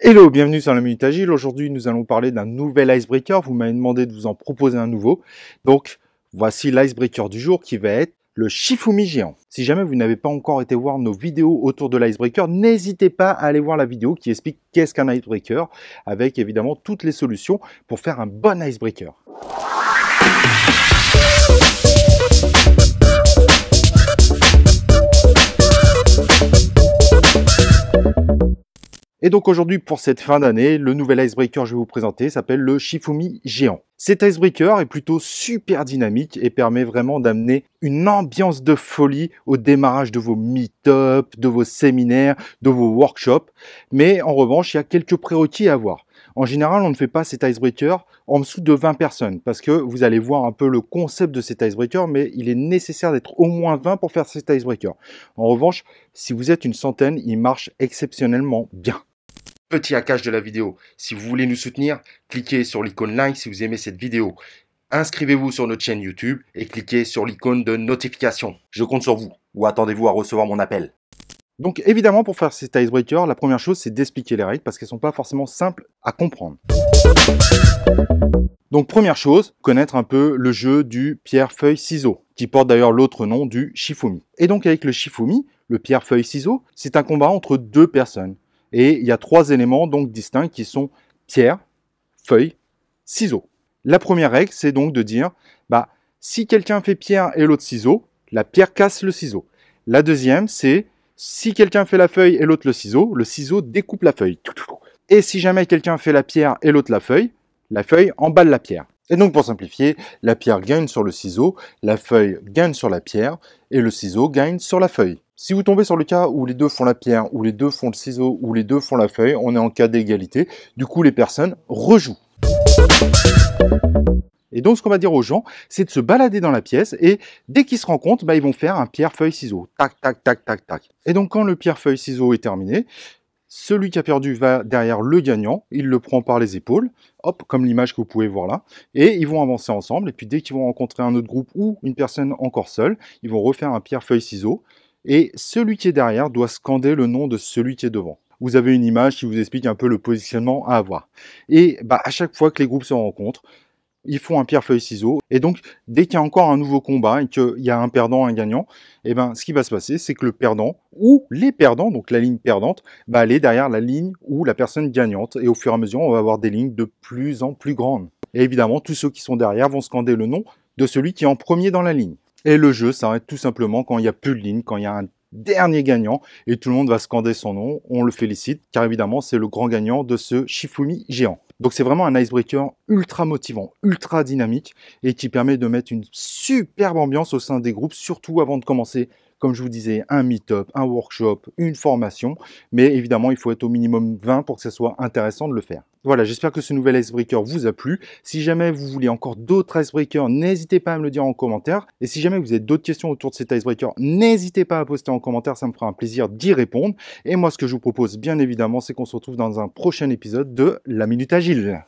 Hello, bienvenue sur la Minute Agile. Aujourd'hui, nous allons parler d'un nouvel icebreaker. Vous m'avez demandé de vous en proposer un nouveau. Donc, voici l'icebreaker du jour qui va être le Shifumi géant. Si jamais vous n'avez pas encore été voir nos vidéos autour de l'icebreaker, n'hésitez pas à aller voir la vidéo qui explique qu'est-ce qu'un icebreaker, avec évidemment toutes les solutions pour faire un bon icebreaker. Et donc aujourd'hui, pour cette fin d'année, le nouvel icebreaker que je vais vous présenter s'appelle le Shifumi géant. Cet icebreaker est plutôt super dynamique et permet vraiment d'amener une ambiance de folie au démarrage de vos meet-up, de vos séminaires, de vos workshops. Mais en revanche, il y a quelques prérequis à avoir. En général, on ne fait pas cet icebreaker en dessous de 20 personnes parce que vous allez voir un peu le concept de cet icebreaker, mais il est nécessaire d'être au moins 20 pour faire cet icebreaker. En revanche, si vous êtes une centaine, il marche exceptionnellement bien. Petit hackage de la vidéo. Si vous voulez nous soutenir, cliquez sur l'icône like si vous aimez cette vidéo. Inscrivez-vous sur notre chaîne YouTube et cliquez sur l'icône de notification. Je compte sur vous ou attendez-vous à recevoir mon appel. Donc évidemment, pour faire cet icebreaker, la première chose c'est d'expliquer les règles parce qu'elles ne sont pas forcément simples à comprendre. Donc première chose, connaître un peu le jeu du pierre-feuille-ciseau, qui porte d'ailleurs l'autre nom du Shifumi. Et donc avec le Shifumi, le pierre-feuille-ciseau, c'est un combat entre deux personnes. Et il y a trois éléments donc distincts qui sont pierre, feuille, ciseaux. La première règle, c'est donc de dire, si quelqu'un fait pierre et l'autre ciseau, la pierre casse le ciseau. La deuxième, c'est si quelqu'un fait la feuille et l'autre le ciseau découpe la feuille. Et si jamais quelqu'un fait la pierre et l'autre la feuille emballe la pierre. Et donc pour simplifier, la pierre gagne sur le ciseau, la feuille gagne sur la pierre et le ciseau gagne sur la feuille. Si vous tombez sur le cas où les deux font la pierre, ou les deux font le ciseau, ou les deux font la feuille, on est en cas d'égalité. Du coup, les personnes rejouent. Et donc, ce qu'on va dire aux gens, c'est de se balader dans la pièce et dès qu'ils se rencontrent, ils vont faire un pierre-feuille-ciseau. Tac, tac, tac, tac, tac. Et donc, quand le pierre-feuille-ciseau est terminé, celui qui a perdu va derrière le gagnant, il le prend par les épaules, hop, comme l'image que vous pouvez voir là, et ils vont avancer ensemble, et puis dès qu'ils vont rencontrer un autre groupe ou une personne encore seule, ils vont refaire un pierre-feuille-ciseau, et celui qui est derrière doit scander le nom de celui qui est devant. Vous avez une image qui vous explique un peu le positionnement à avoir. Et à chaque fois que les groupes se rencontrent, ils font un pierre-feuille-ciseau. Et donc, dès qu'il y a encore un nouveau combat et qu'il y a un perdant, un gagnant, ce qui va se passer, c'est que le perdant ou les perdants, donc la ligne perdante, va aller derrière la ligne ou la personne gagnante. Et au fur et à mesure, on va avoir des lignes de plus en plus grandes. Et évidemment, tous ceux qui sont derrière vont scander le nom de celui qui est en premier dans la ligne. Et le jeu s'arrête tout simplement quand il n'y a plus de ligne, quand il y a un dernier gagnant et tout le monde va scander son nom. On le félicite car évidemment, c'est le grand gagnant de ce Shifumi géant. Donc c'est vraiment un icebreaker ultra motivant, ultra dynamique et qui permet de mettre une superbe ambiance au sein des groupes, surtout avant de commencer, comme je vous disais, un meet-up, un workshop, une formation. Mais évidemment, il faut être au minimum 20 pour que ce soit intéressant de le faire. Voilà, j'espère que ce nouvel icebreaker vous a plu. Si jamais vous voulez encore d'autres icebreakers, n'hésitez pas à me le dire en commentaire. Et si jamais vous avez d'autres questions autour de cet icebreaker, n'hésitez pas à poster en commentaire, ça me fera un plaisir d'y répondre. Et moi, ce que je vous propose, bien évidemment, c'est qu'on se retrouve dans un prochain épisode de La Minute Agile.